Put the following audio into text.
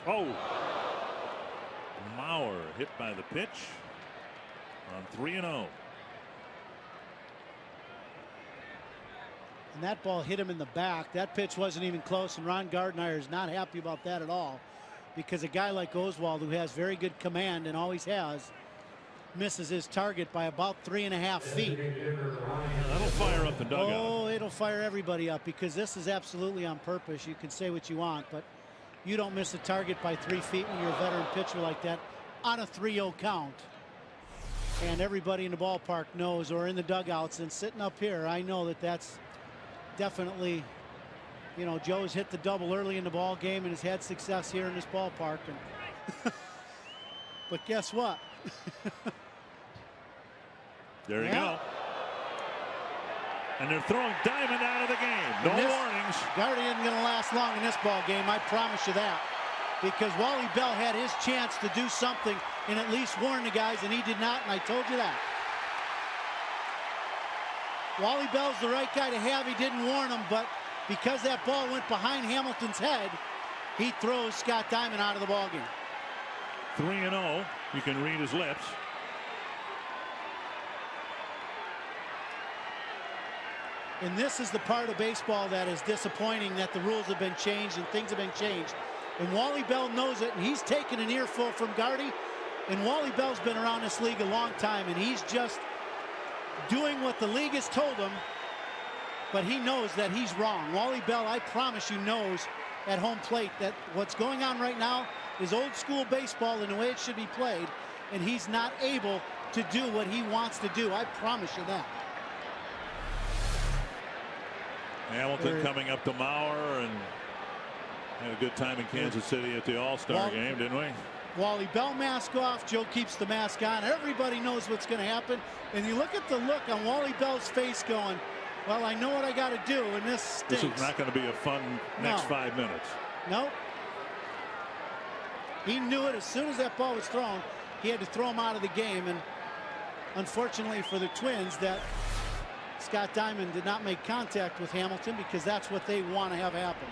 Oh, Mauer hit by the pitch on 3-0. And that ball hit him in the back. That pitch wasn't even close, and Ron Gardenhire is not happy about that at all, because a guy like Oswald, who has very good command and always has, misses his target by about 3.5 feet. That'll fire up the dugout. Oh, it'll fire everybody up, because this is absolutely on purpose. You can say what you want, but you don't miss a target by 3 feet when you're a veteran pitcher like that on a 3-0 count. And everybody in the ballpark knows, or in the dugouts and sitting up here, I know that that's definitely, you know, Joe's hit the double early in the ball game and has had success here in this ballpark. And but guess what? There you go. And they're throwing Diamond out of the game. No warnings. Gardy isn't going to last long in this ball game, I promise you that. Because Wally Bell had his chance to do something and at least warn the guys, and he did not, and I told you that. Wally Bell's the right guy to have. He didn't warn him, but because that ball went behind Hamilton's head, he throws Scott Diamond out of the ball game. 3-0. You can read his lips. And this is the part of baseball that is disappointing, that the rules have been changed and things have been changed. And Wally Bell knows it, and he's taken an earful from Gardy. And Wally Bell's been around this league a long time, and he's just doing what the league has told him, but he knows that he's wrong. Wally Bell, I promise you, knows at home plate that what's going on right now is old school baseball in the way it should be played, and he's not able to do what he wants to do. I promise you that. Hamilton coming up to Mauer, and had a good time in Kansas City at the All-Star game, didn't we? Wally Bell mask off, Joe keeps the mask on. Everybody knows what's going to happen. And you look at the look on Wally Bell's face going, well, I know what I got to do, and this stinks. This is not going to be a fun next 5 minutes. Nope. He knew it as soon as that ball was thrown. He had to throw him out of the game. And unfortunately for the Twins, that Scott Diamond did not make contact with Hamilton, because that's what they want to have happen.